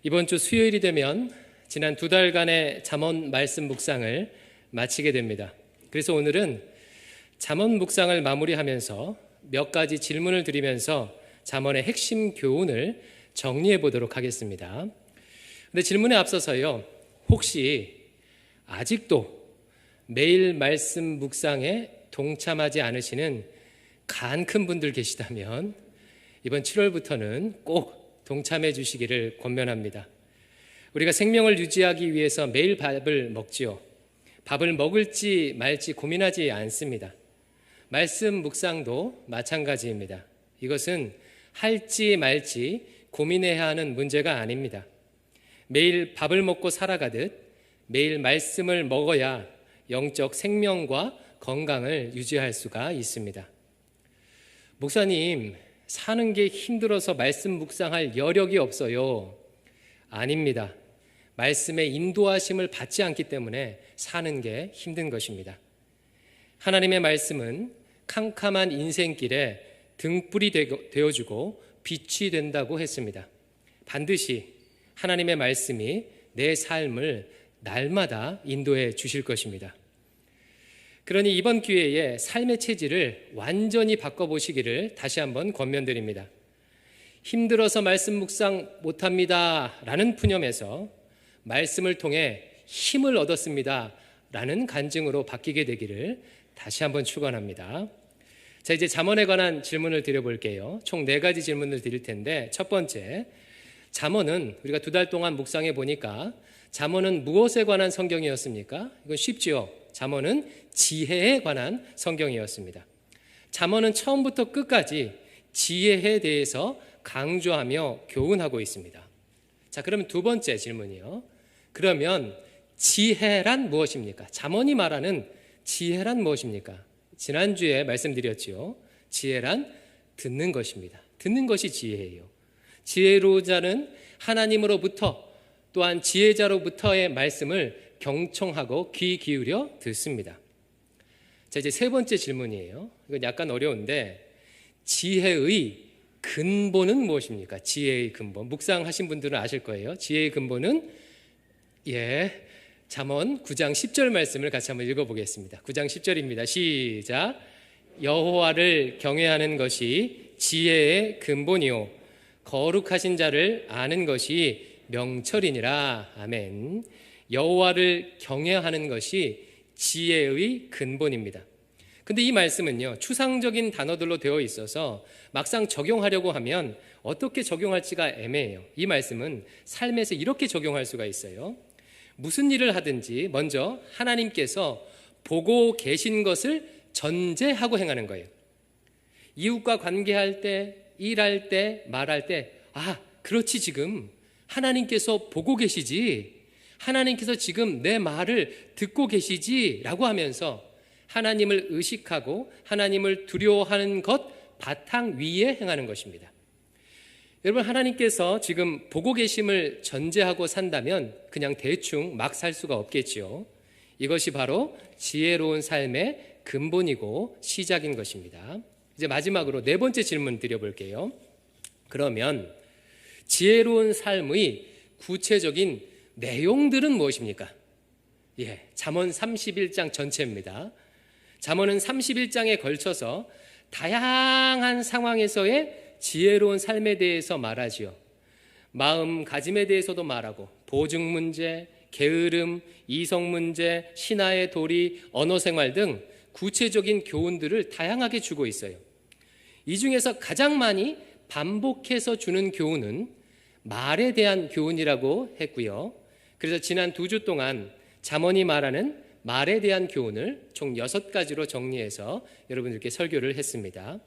이번 주 수요일이 되면 지난 2달간의 잠언 말씀 묵상을 마치게 됩니다. 그래서 오늘은 잠언 묵상을 마무리하면서 몇 가지 질문을 드리면서 잠언의 핵심 교훈을 정리해 보도록 하겠습니다. 근데 질문에 앞서서요, 혹시 아직도 매일 말씀 묵상에 동참하지 않으시는 간 큰 분들 계시다면 이번 7월부터는 꼭 동참해 주시기를 권면합니다. 우리가 생명을 유지하기 위해서 매일 밥을 먹지요. 밥을 먹을지 말지 고민하지 않습니다. 말씀 묵상도 마찬가지입니다. 이것은 할지 말지 고민해야 하는 문제가 아닙니다. 매일 밥을 먹고 살아가듯 매일 말씀을 먹어야 영적 생명과 건강을 유지할 수가 있습니다. 목사님, 사는 게 힘들어서 말씀 묵상할 여력이 없어요. 아닙니다. 말씀의 인도하심을 받지 않기 때문에 사는 게 힘든 것입니다. 하나님의 말씀은 캄캄한 인생길에 등불이 되어주고 빛이 된다고 했습니다. 반드시 하나님의 말씀이 내 삶을 날마다 인도해 주실 것입니다. 그러니 이번 기회에 삶의 체질을 완전히 바꿔보시기를 다시 한번 권면드립니다. 힘들어서 말씀 묵상 못합니다 라는 푸념에서 말씀을 통해 힘을 얻었습니다 라는 간증으로 바뀌게 되기를 다시 한번 축원합니다. 자, 이제 잠언에 관한 질문을 드려볼게요. 총 4가지 질문을 드릴 텐데, 첫 번째, 잠언은 우리가 2달 동안 묵상해 보니까 잠언은 무엇에 관한 성경이었습니까? 이건 쉽지요. 잠언은 지혜에 관한 성경이었습니다. 잠언은 처음부터 끝까지 지혜에 대해서 강조하며 교훈하고 있습니다. 자, 그러면 두 번째 질문이요. 그러면 지혜란 무엇입니까? 잠언이 말하는 지혜란 무엇입니까? 지난주에 말씀드렸지요. 지혜란 듣는 것입니다. 듣는 것이 지혜예요. 지혜로운 자는 하나님으로부터 또한 지혜자로부터의 말씀을 경청하고 귀 기울여 듣습니다. 자, 이제 세 번째 질문이에요. 이건 약간 어려운데, 지혜의 근본은 무엇입니까? 지혜의 근본. 묵상하신 분들은 아실 거예요. 지혜의 근본은 잠언 9장 10절 말씀을 같이 한번 읽어보겠습니다. 9장 10절입니다. 시작. 여호와를 경외하는 것이 지혜의 근본이요 거룩하신 자를 아는 것이 명철이니라. 아멘. 여호와를 경외하는 것이 지혜의 근본입니다. 근데 이 말씀은요, 추상적인 단어들로 되어 있어서 막상 적용하려고 하면 어떻게 적용할지가 애매해요. 이 말씀은 삶에서 이렇게 적용할 수가 있어요. 무슨 일을 하든지 먼저 하나님께서 보고 계신 것을 전제하고 행하는 거예요. 이웃과 관계할 때, 일할 때, 말할 때, 그렇지, 지금 하나님께서 보고 계시지, 하나님께서 지금 내 말을 듣고 계시지 라고 하면서 하나님을 의식하고 하나님을 두려워하는 것 바탕 위에 행하는 것입니다. 여러분, 하나님께서 지금 보고 계심을 전제하고 산다면 그냥 대충 막 살 수가 없겠지요. 이것이 바로 지혜로운 삶의 근본이고 시작인 것입니다. 이제 마지막으로 4번째 질문 드려볼게요. 그러면 지혜로운 삶의 구체적인 내용들은 무엇입니까? 잠언 31장 전체입니다. 잠언은 31장에 걸쳐서 다양한 상황에서의 지혜로운 삶에 대해서 말하지요. 마음가짐에 대해서도 말하고, 보증 문제, 게으름, 이성 문제, 신하의 도리, 언어 생활 등 구체적인 교훈들을 다양하게 주고 있어요. 이 중에서 가장 많이 반복해서 주는 교훈은 말에 대한 교훈이라고 했고요. 그래서 지난 2주 동안 잠언이 말하는 말에 대한 교훈을 총 6가지로 정리해서 여러분들께 설교를 했습니다.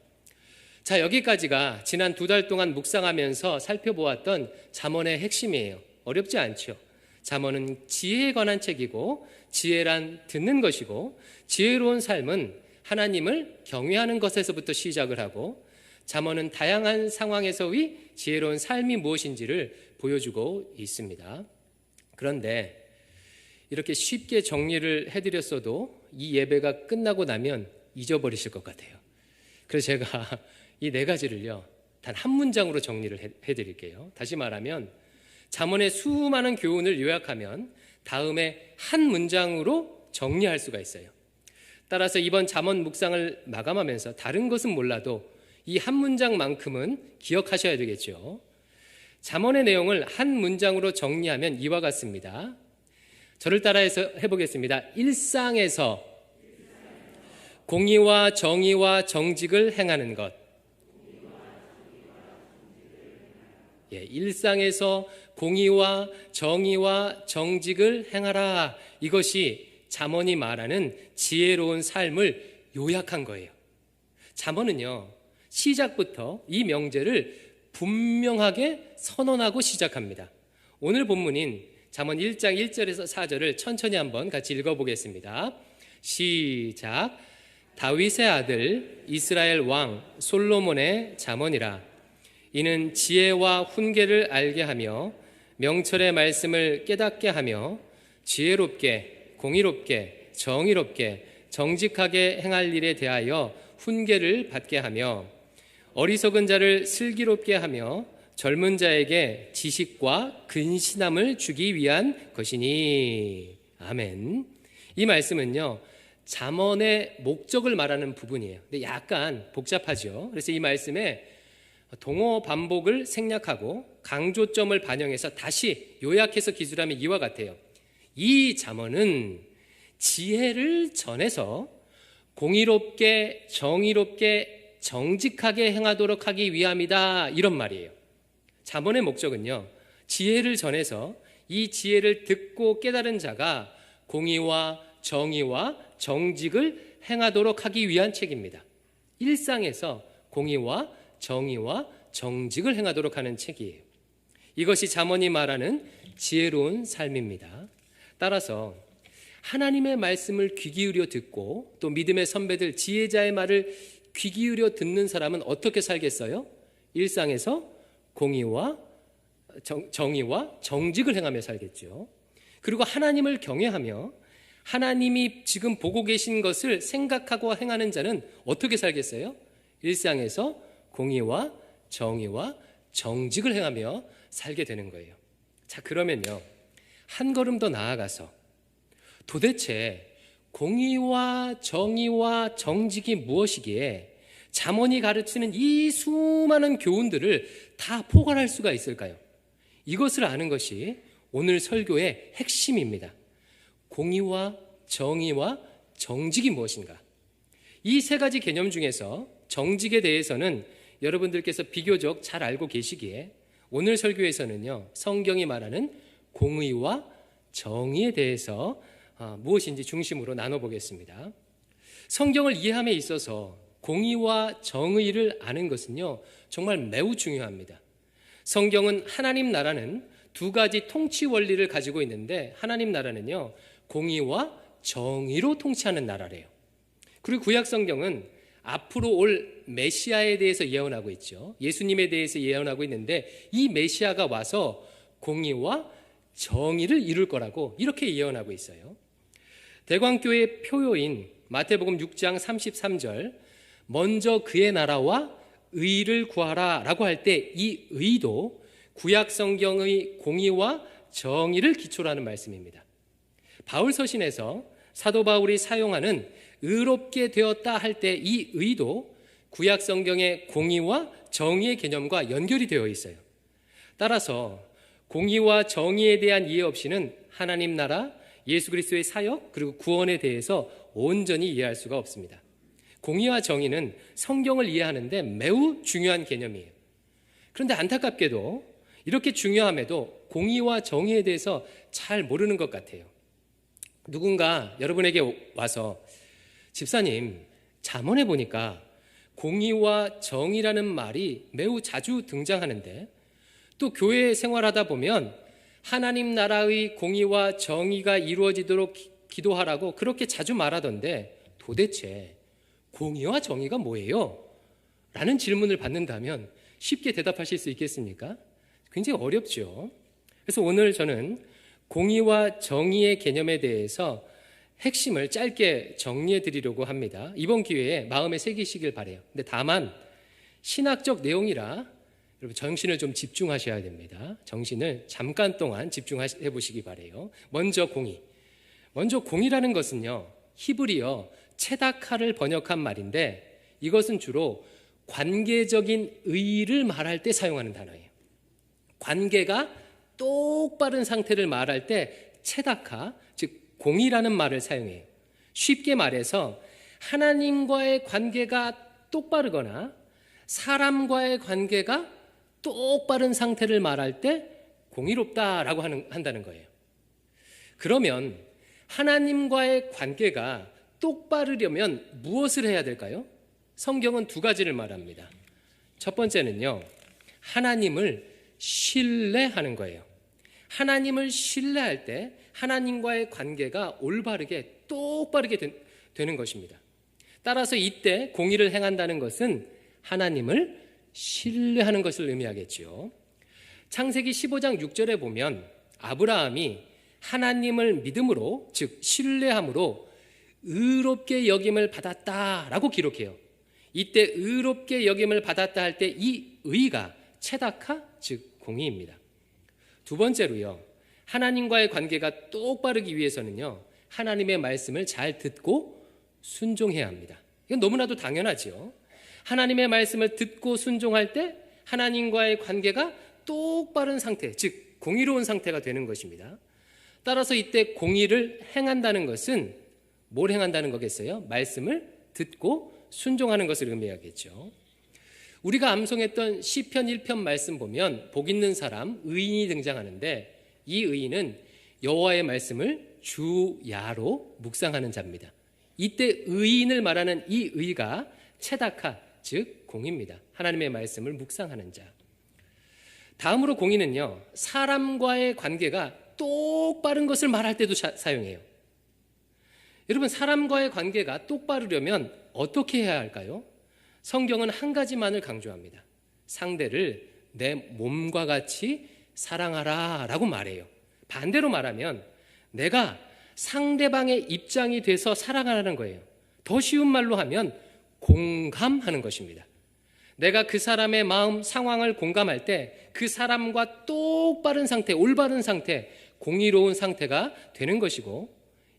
자, 여기까지가 지난 2달 동안 묵상하면서 살펴보았던 잠언의 핵심이에요. 어렵지 않죠? 잠언은 지혜에 관한 책이고, 지혜란 듣는 것이고, 지혜로운 삶은 하나님을 경외하는 것에서부터 시작을 하고, 잠언은 다양한 상황에서의 지혜로운 삶이 무엇인지를 보여주고 있습니다. 그런데 이렇게 쉽게 정리를 해드렸어도 이 예배가 끝나고 나면 잊어버리실 것 같아요. 그래서 제가 이 4가지를요 단 한 문장으로 정리를 해드릴게요. 다시 말하면 잠언의 수많은 교훈을 요약하면 다음에 한 문장으로 정리할 수가 있어요. 따라서 이번 잠언 묵상을 마감하면서 다른 것은 몰라도 이 한 문장만큼은 기억하셔야 되겠죠. 잠언의 내용을 한 문장으로 정리하면 이와 같습니다. 저를 따라해서 해보겠습니다. 일상에서 공의와 정의와 정직을 행하는 것. 일상에서 공의와 정의와 정직을 행하라. 이것이 잠언이 말하는 지혜로운 삶을 요약한 거예요. 잠언은요, 시작부터 이 명제를 분명하게 선언하고 시작합니다. 오늘 본문인 잠언 1장 1절에서 4절을 천천히 한번 같이 읽어보겠습니다. 시작. 다윗의 아들 이스라엘 왕 솔로몬의 잠언이라. 이는 지혜와 훈계를 알게 하며 명철의 말씀을 깨닫게 하며 지혜롭게 공의롭게 정의롭게 정직하게 행할 일에 대하여 훈계를 받게 하며 어리석은 자를 슬기롭게 하며 젊은 자에게 지식과 근신함을 주기 위한 것이니. 아멘. 이 말씀은요, 잠언의 목적을 말하는 부분이에요. 근데 약간 복잡하죠. 그래서 이 말씀에 동어 반복을 생략하고 강조점을 반영해서 다시 요약해서 기술하면 이와 같아요. 이 잠언은 지혜를 전해서 공의롭게 정의롭게 정직하게 행하도록 하기 위함이다, 이런 말이에요. 잠언의 목적은요, 지혜를 전해서 이 지혜를 듣고 깨달은 자가 공의와 정의와 정직을 행하도록 하기 위한 책입니다. 일상에서 공의와 정의와 정직을 행하도록 하는 책이에요. 이것이 잠언이 말하는 지혜로운 삶입니다. 따라서 하나님의 말씀을 귀 기울여 듣고 또 믿음의 선배들 지혜자의 말을 귀 기울여 듣는 사람은 어떻게 살겠어요? 일상에서 공의와 정의와 정직을 행하며 살겠죠. 그리고 하나님을 경외하며 하나님이 지금 보고 계신 것을 생각하고 행하는 자는 어떻게 살겠어요? 일상에서 공의와 정의와 정직을 행하며 살게 되는 거예요. 자, 그러면요, 한 걸음 더 나아가서 도대체 공의와 정의와 정직이 무엇이기에 잠언이 가르치는 이 수많은 교훈들을 다 포괄할 수가 있을까요? 이것을 아는 것이 오늘 설교의 핵심입니다. 공의와 정의와 정직이 무엇인가? 이 세 가지 개념 중에서 정직에 대해서는 여러분들께서 비교적 잘 알고 계시기에 오늘 설교에서는요, 성경이 말하는 공의와 정의에 대해서 무엇인지 중심으로 나눠보겠습니다. 성경을 이해함에 있어서 공의와 정의를 아는 것은요, 정말 매우 중요합니다. 성경은 하나님 나라는 두 가지 통치 원리를 가지고 있는데, 하나님 나라는요, 공의와 정의로 통치하는 나라래요. 그리고 구약 성경은 앞으로 올 메시아에 대해서 예언하고 있죠. 예수님에 대해서 예언하고 있는데, 이 메시아가 와서 공의와 정의를 이룰 거라고 이렇게 예언하고 있어요. 대광교의 표요인 마태복음 6장 33절, 먼저 그의 나라와 의를 구하라 라고 할 때 이 의도 구약 성경의 공의와 정의를 기초로 하는 말씀입니다. 바울 서신에서 사도 바울이 사용하는 의롭게 되었다 할 때 이 의도 구약 성경의 공의와 정의의 개념과 연결이 되어 있어요. 따라서 공의와 정의에 대한 이해 없이는 하나님 나라, 예수 그리스도의 사역, 그리고 구원에 대해서 온전히 이해할 수가 없습니다. 공의와 정의는 성경을 이해하는데 매우 중요한 개념이에요. 그런데 안타깝게도 이렇게 중요함에도 공의와 정의에 대해서 잘 모르는 것 같아요. 누군가 여러분에게 와서 집사님, 잠언에 보니까 공의와 정의라는 말이 매우 자주 등장하는데 또 교회 생활하다 보면 하나님 나라의 공의와 정의가 이루어지도록 기도하라고 그렇게 자주 말하던데 도대체 공의와 정의가 뭐예요? 라는 질문을 받는다면 쉽게 대답하실 수 있겠습니까? 굉장히 어렵죠. 그래서 오늘 저는 공의와 정의의 개념에 대해서 핵심을 짧게 정리해 드리려고 합니다. 이번 기회에 마음에 새기시길 바라요. 근데 다만 신학적 내용이라 여러분 정신을 좀 집중하셔야 됩니다. 정신을 잠깐 동안 집중해 보시기 바래요. 먼저 공의. 먼저 공의라는 것은요, 히브리어 체다카를 번역한 말인데 이것은 주로 관계적인 의의를 말할 때 사용하는 단어예요. 관계가 똑바른 상태를 말할 때 체다카, 즉 공의라는 말을 사용해요. 쉽게 말해서 하나님과의 관계가 똑바르거나 사람과의 관계가 똑바른 상태를 말할 때 공의롭다라고 한다는 거예요. 그러면 하나님과의 관계가 똑바르려면 무엇을 해야 될까요? 성경은 두 가지를 말합니다. 첫 번째는요, 하나님을 신뢰하는 거예요. 하나님을 신뢰할 때 하나님과의 관계가 올바르게 똑바르게 되는 것입니다. 따라서 이때 공의를 행한다는 것은 하나님을 신뢰하는 것을 의미하겠죠. 창세기 15장 6절에 보면 아브라함이 하나님을 믿음으로, 즉 신뢰함으로 의롭게 여김을 받았다라고 기록해요. 이때 의롭게 여김을 받았다 할 때 이 의가 체다카, 즉 공의입니다. 두 번째로요, 하나님과의 관계가 똑바르기 위해서는요, 하나님의 말씀을 잘 듣고 순종해야 합니다. 이건 너무나도 당연하죠. 하나님의 말씀을 듣고 순종할 때 하나님과의 관계가 똑바른 상태, 즉 공의로운 상태가 되는 것입니다. 따라서 이때 공의를 행한다는 것은 뭘 행한다는 거겠어요? 말씀을 듣고 순종하는 것을 의미하겠죠. 우리가 암송했던 시편 1편 말씀 보면 복 있는 사람, 의인이 등장하는데 이 의인은 여호와의 말씀을 주야로 묵상하는 자입니다. 이때 의인을 말하는 이 의가 체다카, 즉 공의입니다. 하나님의 말씀을 묵상하는 자. 다음으로 공의는요, 사람과의 관계가 똑바른 것을 말할 때도 사용해요. 여러분, 사람과의 관계가 똑바르려면 어떻게 해야 할까요? 성경은 한 가지만을 강조합니다. 상대를 내 몸과 같이 사랑하라 라고 말해요. 반대로 말하면 내가 상대방의 입장이 돼서 사랑하라는 거예요. 더 쉬운 말로 하면 공감하는 것입니다. 내가 그 사람의 마음, 상황을 공감할 때 그 사람과 똑바른 상태, 올바른 상태, 공의로운 상태가 되는 것이고,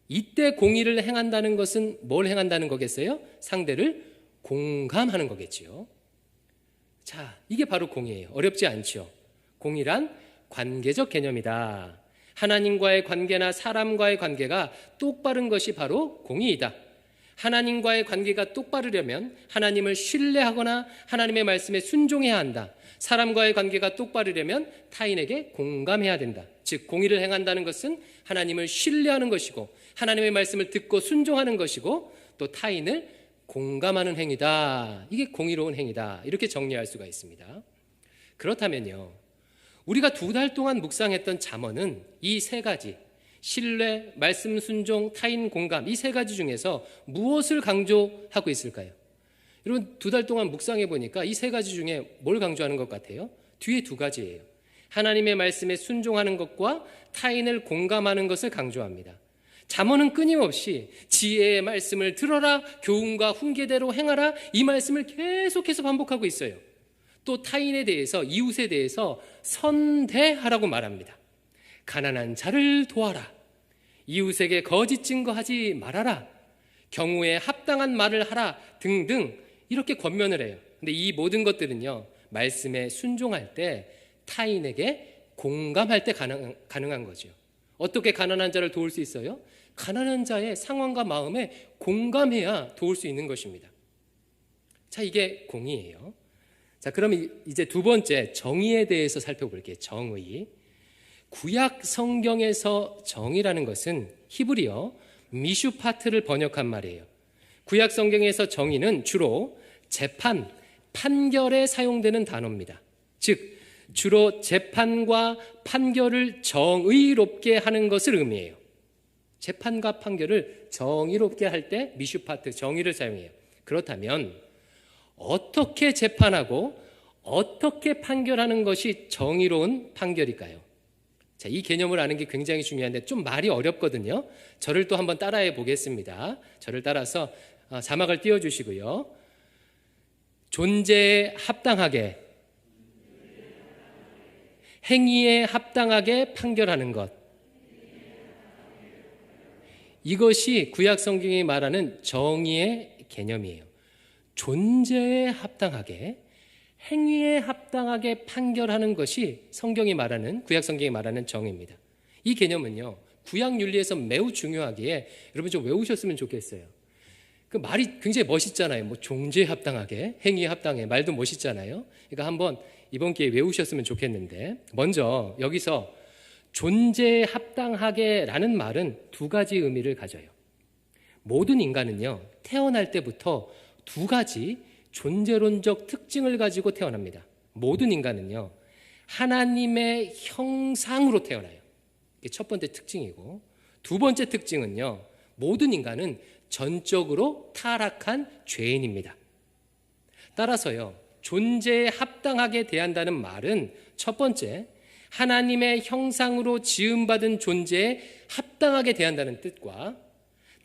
이때 공의를 행한다는 것은 뭘 행한다는 거겠어요? 상대를 공감하는 거겠지요. 자, 이게 바로 공의예요. 어렵지 않죠. 공의란 관계적 개념이다. 하나님과의 관계나 사람과의 관계가 똑바른 것이 바로 공의이다. 하나님과의 관계가 똑바르려면 하나님을 신뢰하거나 하나님의 말씀에 순종해야 한다. 사람과의 관계가 똑바르려면 타인에게 공감해야 된다. 즉 공의를 행한다는 것은 하나님을 신뢰하는 것이고 하나님의 말씀을 듣고 순종하는 것이고 또 타인을 공감하는 행위다. 이게 공의로운 행위다. 이렇게 정리할 수가 있습니다. 그렇다면요, 우리가 2달 동안 묵상했던 잠언은 이 세 가지, 신뢰, 말씀 순종, 타인 공감, 이 세 가지 중에서 무엇을 강조하고 있을까요? 여러분, 2달 동안 묵상해 보니까 이 세 가지 중에 뭘 강조하는 것 같아요? 뒤에 2가지예요. 하나님의 말씀에 순종하는 것과 타인을 공감하는 것을 강조합니다. 잠언은 끊임없이 지혜의 말씀을 들어라, 교훈과 훈계대로 행하라, 이 말씀을 계속해서 반복하고 있어요. 또 타인에 대해서, 이웃에 대해서 선대하라고 말합니다. 가난한 자를 도와라, 이웃에게 거짓 증거하지 말아라, 경우에 합당한 말을 하라 등등 이렇게 권면을 해요. 근데 이 모든 것들은요, 말씀에 순종할 때 타인에게 공감할 때 가능한 거죠. 어떻게 가난한 자를 도울 수 있어요? 가난한 자의 상황과 마음에 공감해야 도울 수 있는 것입니다. 자, 이게 공의예요. 자, 그럼 이제 2번째 정의에 대해서 살펴볼게요. 정의. 구약 성경에서 정의라는 것은 히브리어 미슈파트를 번역한 말이에요. 구약 성경에서 정의는 주로 재판, 판결에 사용되는 단어입니다. 즉 주로 재판과 판결을 정의롭게 하는 것을 의미해요. 재판과 판결을 정의롭게 할 때 미슈파트, 정의를 사용해요. 그렇다면 어떻게 재판하고 어떻게 판결하는 것이 정의로운 판결일까요? 자, 이 개념을 아는 게 굉장히 중요한데 좀 말이 어렵거든요. 저를 또 한번 따라해 보겠습니다. 저를 따라서 자막을 띄워주시고요. 존재에 합당하게 행위에 합당하게 판결하는 것. 이것이 구약 성경이 말하는 정의의 개념이에요. 존재에 합당하게, 행위에 합당하게 판결하는 것이 성경이 말하는, 구약 성경이 말하는 정의입니다. 이 개념은요, 구약 윤리에서 매우 중요하기에 여러분 좀 외우셨으면 좋겠어요. 그 말이 굉장히 멋있잖아요. 뭐 존재에 합당하게, 행위에 합당해, 말도 멋있잖아요. 그러니까 한번 이번 기회에 외우셨으면 좋겠는데, 먼저 여기서 존재에 합당하게라는 말은 두 가지 의미를 가져요. 모든 인간은요, 태어날 때부터 두 가지 존재론적 특징을 가지고 태어납니다. 모든 인간은요, 하나님의 형상으로 태어나요. 이게 첫 번째 특징이고, 두 번째 특징은요, 모든 인간은 전적으로 타락한 죄인입니다. 따라서요, 존재에 합당하게 대한다는 말은 첫 번째, 하나님의 형상으로 지음받은 존재에 합당하게 대한다는 뜻과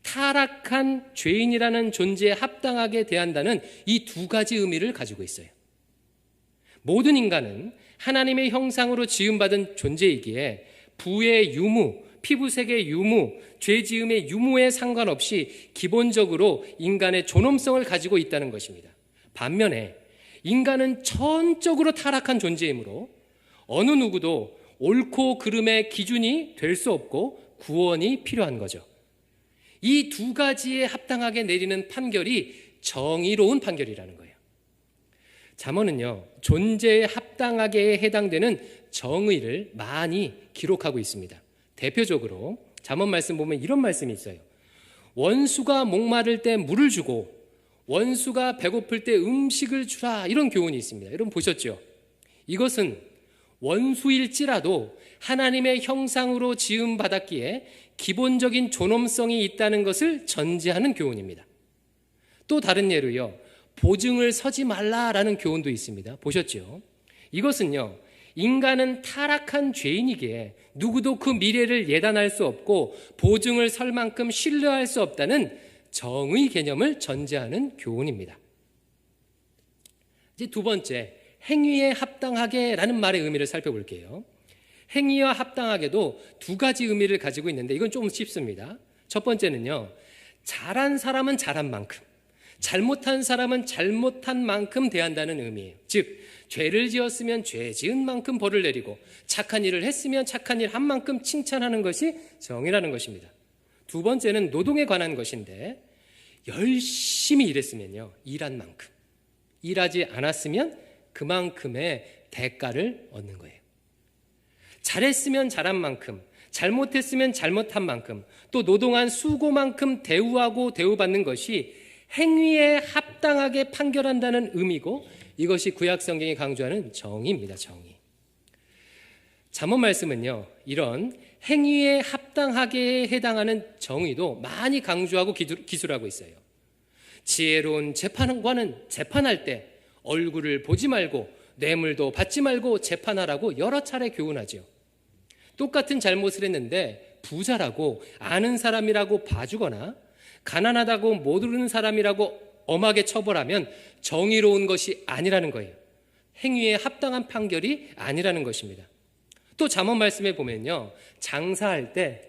타락한 죄인이라는 존재에 합당하게 대한다는 이 두 가지 의미를 가지고 있어요. 모든 인간은 하나님의 형상으로 지음받은 존재이기에 부의 유무, 피부색의 유무, 죄지음의 유무에 상관없이 기본적으로 인간의 존엄성을 가지고 있다는 것입니다. 반면에 인간은 전적으로 타락한 존재이므로 어느 누구도 옳고 그름의 기준이 될 수 없고 구원이 필요한 거죠. 이 두 가지에 합당하게 내리는 판결이 정의로운 판결이라는 거예요. 잠언은요, 존재에 합당하게 해당되는 정의를 많이 기록하고 있습니다. 대표적으로 잠언 말씀 보면 이런 말씀이 있어요. 원수가 목마를 때 물을 주고 원수가 배고플 때 음식을 주라, 이런 교훈이 있습니다. 여러분 보셨죠? 이것은 원수일지라도 하나님의 형상으로 지음받았기에 기본적인 존엄성이 있다는 것을 전제하는 교훈입니다. 또 다른 예로요, 보증을 서지 말라라는 교훈도 있습니다. 보셨죠? 이것은요, 인간은 타락한 죄인이기에 누구도 그 미래를 예단할 수 없고 보증을 설 만큼 신뢰할 수 없다는 정의 개념을 전제하는 교훈입니다. 이제 두 번째, 행위에 합당하게라는 말의 의미를 살펴볼게요. 행위와 합당하게도 두 가지 의미를 가지고 있는데 이건 좀 쉽습니다. 첫 번째는요, 잘한 사람은 잘한 만큼, 잘못한 사람은 잘못한 만큼 대한다는 의미예요. 즉, 죄를 지었으면 죄 지은 만큼 벌을 내리고 착한 일을 했으면 착한 일 한 만큼 칭찬하는 것이 정의라는 것입니다. 두 번째는 노동에 관한 것인데, 열심히 일했으면요, 일한 만큼, 일하지 않았으면 그만큼의 대가를 얻는 거예요. 잘했으면 잘한 만큼, 잘못했으면 잘못한 만큼, 또 노동한 수고만큼 대우하고 대우받는 것이 행위에 합당하게 판결한다는 의미고, 이것이 구약 성경이 강조하는 정의입니다. 정의. 잠언 말씀은요, 이런 행위에 합당하게 해당하는 정의도 많이 강조하고 기술하고 있어요. 지혜로운 재판관은 재판할 때 얼굴을 보지 말고 뇌물도 받지 말고 재판하라고 여러 차례 교훈하죠. 똑같은 잘못을 했는데 부자라고 아는 사람이라고 봐주거나 가난하다고 모르는 사람이라고 엄하게 처벌하면 정의로운 것이 아니라는 거예요. 행위에 합당한 판결이 아니라는 것입니다. 또 잠언 말씀에 보면요, 장사할 때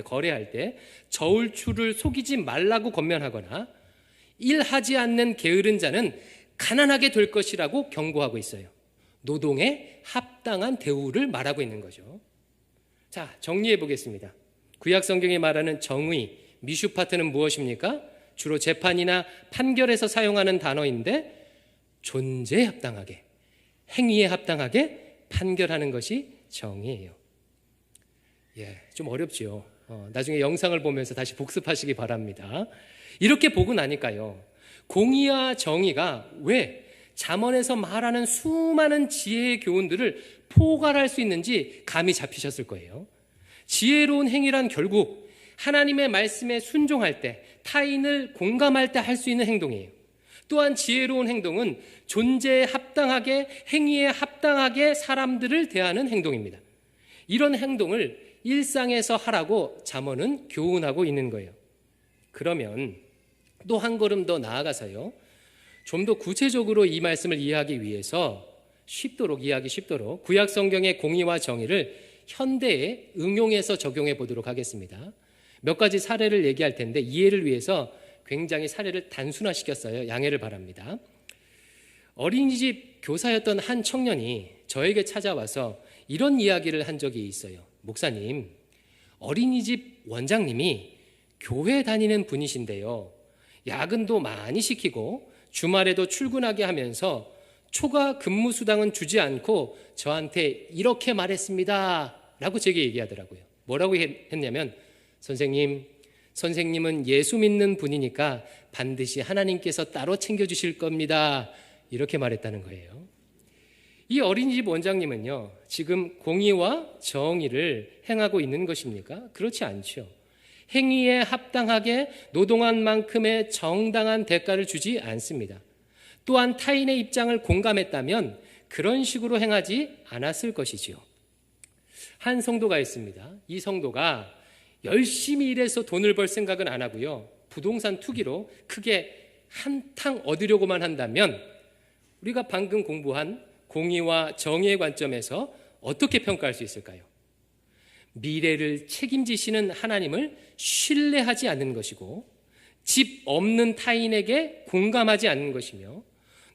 거래할 때 저울추를 속이지 말라고 권면하거나 일하지 않는 게으른 자는 가난하게 될 것이라고 경고하고 있어요. 노동에 합당한 대우를 말하고 있는 거죠. 자, 정리해 보겠습니다. 구약 성경이 말하는 정의, 미슈파트는 무엇입니까? 주로 재판이나 판결에서 사용하는 단어인데, 존재에 합당하게, 행위에 합당하게 판결하는 것이 정의예요. 좀 어렵지요. 나중에 영상을 보면서 다시 복습하시기 바랍니다. 이렇게 보고 나니까요, 공의와 정의가 왜 잠언에서 말하는 수많은 지혜의 교훈들을 포괄할 수 있는지 감이 잡히셨을 거예요. 지혜로운 행위란 결국 하나님의 말씀에 순종할 때, 타인을 공감할 때 할 수 있는 행동이에요. 또한 지혜로운 행동은 존재에 합당하게, 행위에 합당하게 사람들을 대하는 행동입니다. 이런 행동을 일상에서 하라고 잠언은 교훈하고 있는 거예요. 그러면 또 한 걸음 더 나아가서요, 좀 더 구체적으로 이 말씀을 이해하기 위해서 이해하기 쉽도록 구약 성경의 공의와 정의를 현대에 응용해서 적용해 보도록 하겠습니다. 몇 가지 사례를 얘기할 텐데 이해를 위해서 굉장히 사례를 단순화시켰어요. 양해를 바랍니다. 어린이집 교사였던 한 청년이 저에게 찾아와서 이런 이야기를 한 적이 있어요. 목사님, 어린이집 원장님이 교회 다니는 분이신데요. 야근도 많이 시키고 주말에도 출근하게 하면서 초과 근무 수당은 주지 않고 저한테 이렇게 말했습니다 라고 제게 얘기하더라고요. 뭐라고 했냐면, 선생님은 예수 믿는 분이니까 반드시 하나님께서 따로 챙겨주실 겁니다, 이렇게 말했다는 거예요. 이 어린이집 원장님은요, 지금 공의와 정의를 행하고 있는 것입니까? 그렇지 않죠. 행위에 합당하게 노동한 만큼의 정당한 대가를 주지 않습니다. 또한 타인의 입장을 공감했다면 그런 식으로 행하지 않았을 것이지요. 한 성도가 있습니다. 이 성도가 열심히 일해서 돈을 벌 생각은 안 하고요, 부동산 투기로 크게 한탕 얻으려고만 한다면 우리가 방금 공부한 공의와 정의의 관점에서 어떻게 평가할 수 있을까요? 미래를 책임지시는 하나님을 신뢰하지 않는 것이고, 집 없는 타인에게 공감하지 않는 것이며,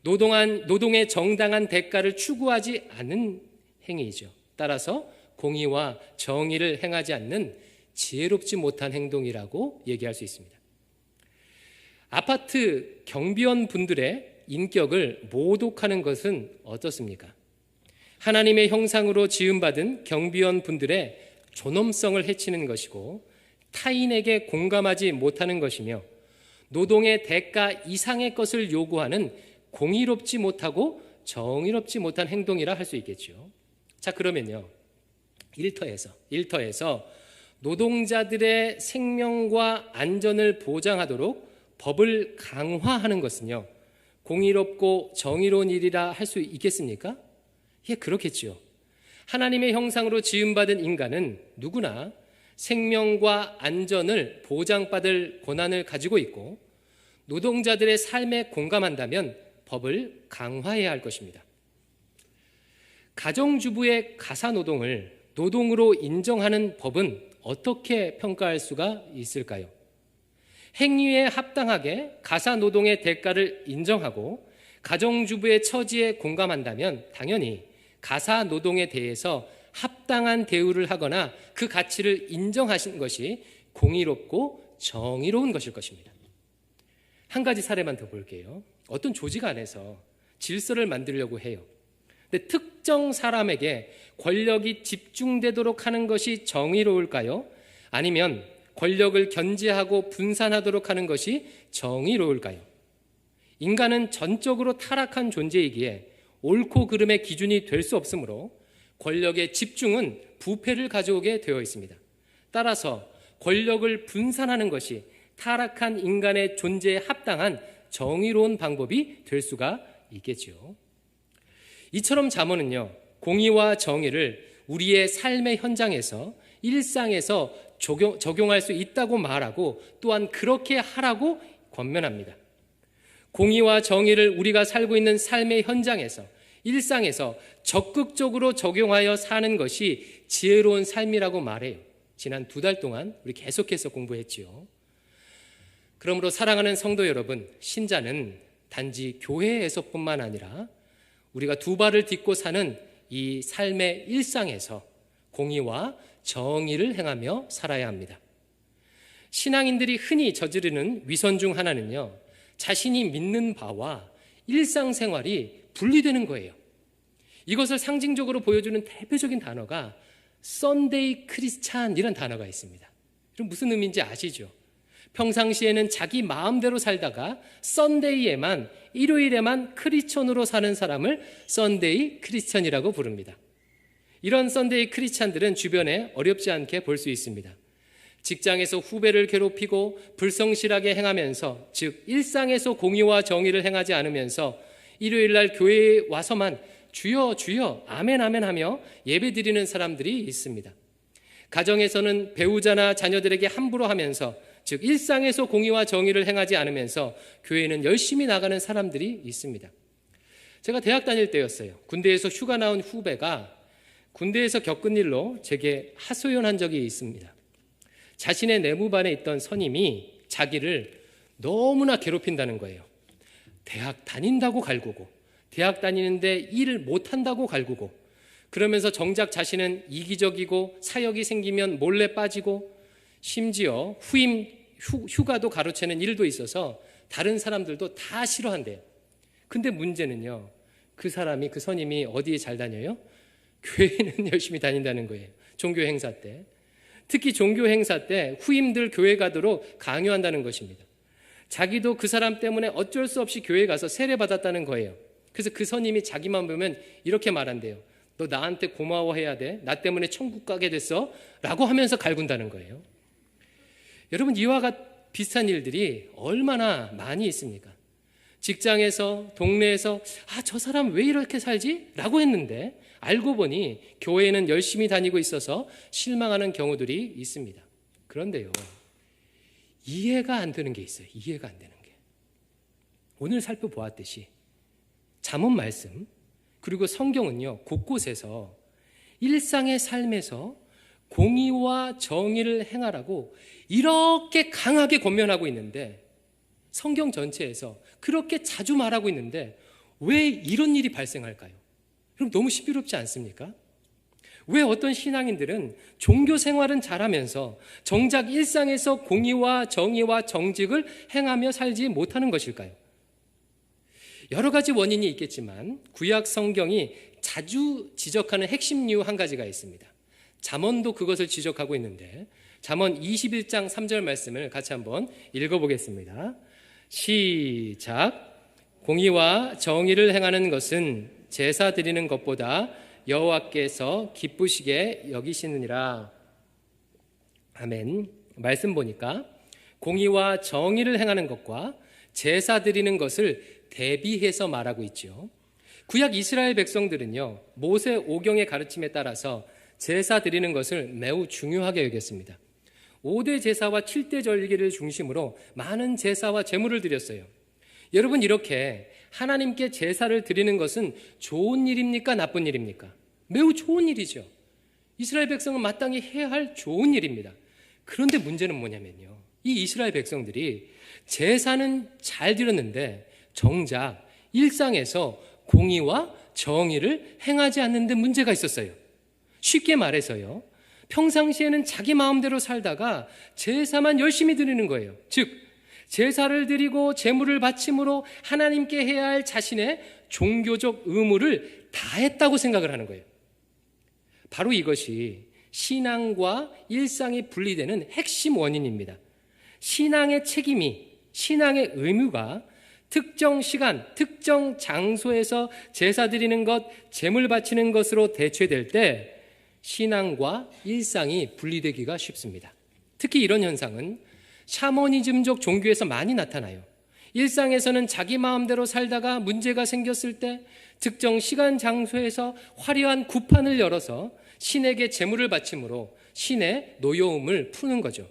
노동의 정당한 대가를 추구하지 않는 행위이죠. 따라서 공의와 정의를 행하지 않는 지혜롭지 못한 행동이라고 얘기할 수 있습니다. 아파트 경비원 분들의 인격을 모독하는 것은 어떻습니까? 하나님의 형상으로 지음받은 경비원 분들의 존엄성을 해치는 것이고, 타인에게 공감하지 못하는 것이며, 노동의 대가 이상의 것을 요구하는 공의롭지 못하고 정의롭지 못한 행동이라 할 수 있겠죠. 자, 그러면요, 일터에서 노동자들의 생명과 안전을 보장하도록 법을 강화하는 것은요, 공의롭고 정의로운 일이라 할 수 있겠습니까? 예, 그렇겠죠. 하나님의 형상으로 지음받은 인간은 누구나 생명과 안전을 보장받을 권한을 가지고 있고, 노동자들의 삶에 공감한다면 법을 강화해야 할 것입니다. 가정주부의 가사노동을 노동으로 인정하는 법은 어떻게 평가할 수가 있을까요? 행위에 합당하게 가사노동의 대가를 인정하고 가정주부의 처지에 공감한다면 당연히 가사노동에 대해서 합당한 대우를 하거나 그 가치를 인정하신 것이 공의롭고 정의로운 것일 것입니다. 한 가지 사례만 더 볼게요. 어떤 조직 안에서 질서를 만들려고 해요. 근데 특정 사람에게 권력이 집중되도록 하는 것이 정의로울까요? 아니면 권력을 견제하고 분산하도록 하는 것이 정의로울까요? 인간은 전적으로 타락한 존재이기에 옳고 그름의 기준이 될 수 없으므로 권력의 집중은 부패를 가져오게 되어 있습니다. 따라서 권력을 분산하는 것이 타락한 인간의 존재에 합당한 정의로운 방법이 될 수가 있겠죠. 이처럼 잠언은요, 공의와 정의를 우리의 삶의 현장에서, 일상에서 적용할 수 있다고 말하고, 또한 그렇게 하라고 권면합니다. 공의와 정의를 우리가 살고 있는 삶의 현장에서, 일상에서 적극적으로 적용하여 사는 것이 지혜로운 삶이라고 말해요. 지난 2달 동안 우리 계속해서 공부했지요. 그러므로 사랑하는 성도 여러분, 신자는 단지 교회에서뿐만 아니라 우리가 두 발을 딛고 사는 이 삶의 일상에서 공의와 정의를 행하며 살아야 합니다. 신앙인들이 흔히 저지르는 위선 중 하나는요, 자신이 믿는 바와 일상생활이 분리되는 거예요. 이것을 상징적으로 보여주는 대표적인 단어가 썬데이 크리스찬이라는 단어가 있습니다. 그럼 무슨 의미인지 아시죠? 평상시에는 자기 마음대로 살다가 썬데이에만, 일요일에만 크리스천으로 사는 사람을 썬데이 크리스천이라고 부릅니다. 이런 썬데이 크리스찬들은 주변에 어렵지 않게 볼 수 있습니다. 직장에서 후배를 괴롭히고 불성실하게 행하면서, 즉 일상에서 공의와 정의를 행하지 않으면서 일요일날 교회에 와서만 주여 주여 아멘 아멘 하며 예배 드리는 사람들이 있습니다. 가정에서는 배우자나 자녀들에게 함부로 하면서, 즉 일상에서 공의와 정의를 행하지 않으면서 교회는 열심히 나가는 사람들이 있습니다. 제가 대학 다닐 때였어요. 군대에서 휴가 나온 후배가 군대에서 겪은 일로 제게 하소연한 적이 있습니다. 자신의 내무반에 있던 선임이 자기를 너무나 괴롭힌다는 거예요. 대학 다닌다고 갈구고, 대학 다니는데 일을 못한다고 갈구고, 그러면서 정작 자신은 이기적이고 사역이 생기면 몰래 빠지고, 심지어 휴가도 가로채는 일도 있어서 다른 사람들도 다 싫어한대요. 근데 문제는요, 그 선임이 어디에 잘 다녀요? 교회는 열심히 다닌다는 거예요. 종교 행사 때. 특히 종교 행사 때 후임들 교회 가도록 강요한다는 것입니다. 자기도 그 사람 때문에 어쩔 수 없이 교회 가서 세례받았다는 거예요. 그래서 그 선임이 자기만 보면 이렇게 말한대요. 너 나한테 고마워해야 돼. 나 때문에 천국 가게 됐어. 라고 하면서 갈군다는 거예요. 여러분, 이와 비슷한 일들이 얼마나 많이 있습니까? 직장에서, 동네에서 저 사람 왜 이렇게 살지? 라고 했는데 알고 보니 교회에는 열심히 다니고 있어서 실망하는 경우들이 있습니다. 그런데요, 이해가 안 되는 게 있어요. 이해가 안 되는 게. 오늘 살펴보았듯이 잠언 말씀, 그리고 성경은요, 곳곳에서 일상의 삶에서 공의와 정의를 행하라고 이렇게 강하게 권면하고 있는데, 성경 전체에서 그렇게 자주 말하고 있는데 왜 이런 일이 발생할까요? 그럼 너무 신비롭지 않습니까? 왜 어떤 신앙인들은 종교 생활은 잘하면서 정작 일상에서 공의와 정의와 정직을 행하며 살지 못하는 것일까요? 여러 가지 원인이 있겠지만 구약 성경이 자주 지적하는 핵심 이유 한 가지가 있습니다. 잠언도 그것을 지적하고 있는데, 잠언 21장 3절 말씀을 같이 한번 읽어보겠습니다. 시작. 공의와 정의를 행하는 것은 제사 드리는 것보다 여호와께서 기쁘시게 여기시느니라. 아멘. 말씀 보니까 공의와 정의를 행하는 것과 제사 드리는 것을 대비해서 말하고 있죠. 구약 이스라엘 백성들은요, 모세 오경의 가르침에 따라서 제사 드리는 것을 매우 중요하게 여겼습니다. 5대 제사와 7대 절기를 중심으로 많은 제사와 제물을 드렸어요. 여러분, 이렇게 하나님께 제사를 드리는 것은 좋은 일입니까? 나쁜 일입니까? 매우 좋은 일이죠. 이스라엘 백성은 마땅히 해야 할 좋은 일입니다. 그런데 문제는 뭐냐면요, 이 이스라엘 백성들이 제사는 잘 드렸는데 정작 일상에서 공의와 정의를 행하지 않는 데 문제가 있었어요. 쉽게 말해서요, 평상시에는 자기 마음대로 살다가 제사만 열심히 드리는 거예요. 즉, 제사를 드리고 제물을 바침으로 하나님께 해야 할 자신의 종교적 의무를 다했다고 생각을 하는 거예요. 바로 이것이 신앙과 일상이 분리되는 핵심 원인입니다. 신앙의 책임이, 신앙의 의무가 특정 시간, 특정 장소에서 제사 드리는 것, 제물 바치는 것으로 대체될 때 신앙과 일상이 분리되기가 쉽습니다. 특히 이런 현상은 샤머니즘적 종교에서 많이 나타나요. 일상에서는 자기 마음대로 살다가 문제가 생겼을 때 특정 시간 장소에서 화려한 구판을 열어서 신에게 제물을 바침으로 신의 노여움을 푸는 거죠.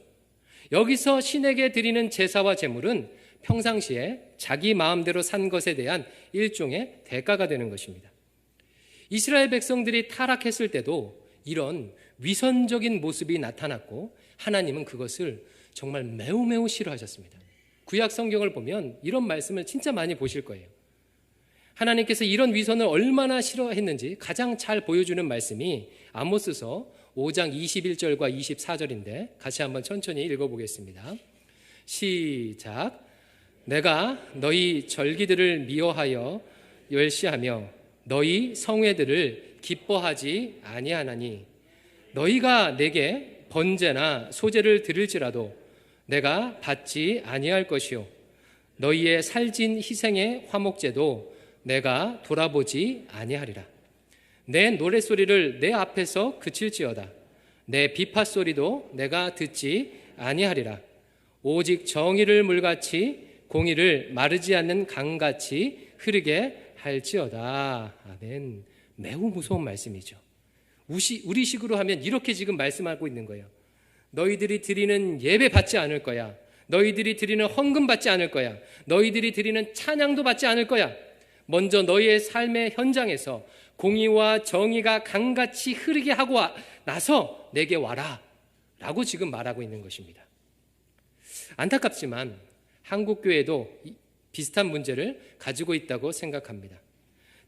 여기서 신에게 드리는 제사와 제물은 평상시에 자기 마음대로 산 것에 대한 일종의 대가가 되는 것입니다. 이스라엘 백성들이 타락했을 때도 이런 위선적인 모습이 나타났고 하나님은 그것을 정말 매우 싫어하셨습니다. 구약 성경을 보면 이런 말씀을 진짜 많이 보실 거예요. 하나님께서 이런 위선을 얼마나 싫어했는지 가장 잘 보여주는 말씀이 아모스서 5장 21절과 24절인데 같이 한번 천천히 읽어보겠습니다. 시작. 내가 너희 절기들을 미워하여 멸시하며 너희 성회들을 기뻐하지 아니하나니 너희가 내게 번제나 소제를 드릴지라도 내가 받지 아니할 것이요 너희의 살진 희생의 화목제도 내가 돌아보지 아니하리라. 내 노랫소리를 내 앞에서 그칠지어다. 내 비파소리도 내가 듣지 아니하리라. 오직 정의를 물같이 공의를 마르지 않는 강같이 흐르게 할지어다. 아멘. 매우 무서운 말씀이죠. 우리식으로 하면 이렇게 지금 말씀하고 있는 거예요. 너희들이 드리는 예배 받지 않을 거야. 너희들이 드리는 헌금 받지 않을 거야. 너희들이 드리는 찬양도 받지 않을 거야. 먼저 너희의 삶의 현장에서 공의와 정의가 강같이 흐르게 하고 나서 내게 와라 라고 지금 말하고 있는 것입니다. 안타깝지만 한국교회도 비슷한 문제를 가지고 있다고 생각합니다.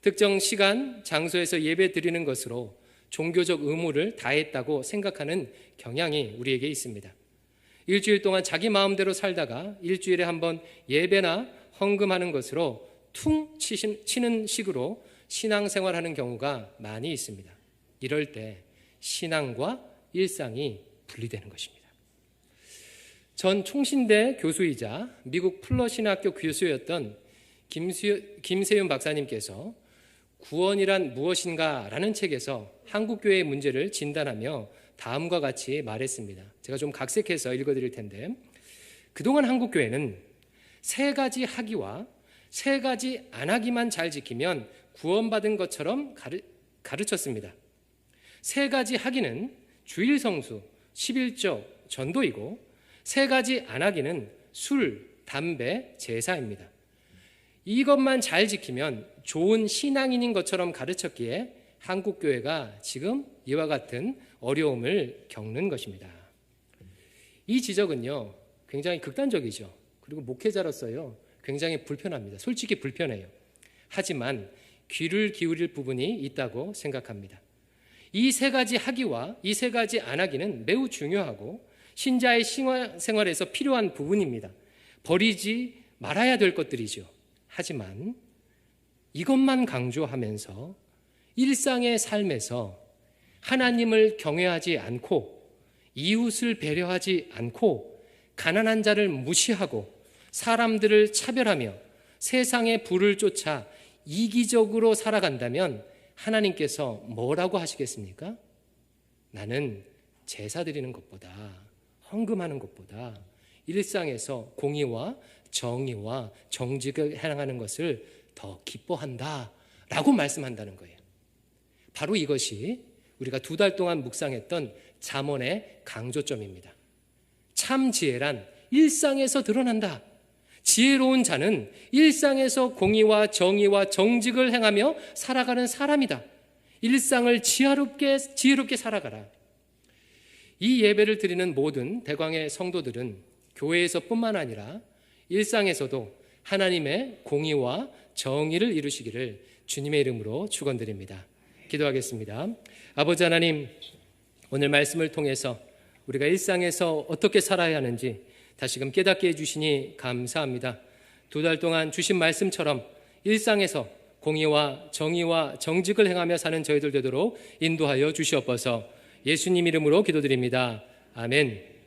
특정 시간, 장소에서 예배 드리는 것으로 종교적 의무를 다했다고 생각하는 경향이 우리에게 있습니다. 일주일 동안 자기 마음대로 살다가 일주일에 한 번 예배나 헌금하는 것으로 퉁 치는 식으로 신앙생활하는 경우가 많이 있습니다. 이럴 때 신앙과 일상이 분리되는 것입니다. 전 총신대 교수이자 미국 풀러 신학교 교수였던 김세윤 박사님께서 구원이란 무엇인가 라는 책에서 한국교회의 문제를 진단하며 다음과 같이 말했습니다. 제가 좀 각색해서 읽어드릴 텐데, 그동안 한국교회는 세 가지 하기와 세 가지 안 하기만 잘 지키면 구원받은 것처럼 가르쳤습니다. 세 가지 하기는 주일 성수, 11조, 전도이고, 세 가지 안 하기는 술, 담배, 제사입니다. 이것만 잘 지키면 좋은 신앙인인 것처럼 가르쳤기에 한국교회가 지금 이와 같은 어려움을 겪는 것입니다. 이 지적은요, 굉장히 극단적이죠. 그리고 목회자로서요, 굉장히 불편합니다. 솔직히 불편해요. 하지만 귀를 기울일 부분이 있다고 생각합니다. 이 세 가지 하기와 이 세 가지 안 하기는 매우 중요하고 신자의 생활에서 필요한 부분입니다. 버리지 말아야 될 것들이죠. 하지만 이것만 강조하면서 일상의 삶에서 하나님을 경외하지 않고 이웃을 배려하지 않고 가난한 자를 무시하고 사람들을 차별하며 세상의 부를 쫓아 이기적으로 살아간다면 하나님께서 뭐라고 하시겠습니까? 나는 제사 드리는 것보다, 헌금하는 것보다 일상에서 공의와 정의와 정직을 행하는 것을 더 기뻐한다 라고 말씀한다는 거예요. 바로 이것이 우리가 2달 동안 묵상했던 잠언의 강조점입니다. 참 지혜란 일상에서 드러난다. 지혜로운 자는 일상에서 공의와 정의와 정직을 행하며 살아가는 사람이다. 일상을 지혜롭게 살아가라. 이 예배를 드리는 모든 대광의 성도들은 교회에서뿐만 아니라 일상에서도 하나님의 공의와 정의를 이루시기를 주님의 이름으로 축원드립니다. 기도하겠습니다. 아버지 하나님, 오늘 말씀을 통해서 우리가 일상에서 어떻게 살아야 하는지 다시금 깨닫게 해주시니 감사합니다. 2달 동안 주신 말씀처럼 일상에서 공의와 정의와 정직을 행하며 사는 저희들 되도록 인도하여 주시옵소서. 예수님 이름으로 기도드립니다. 아멘.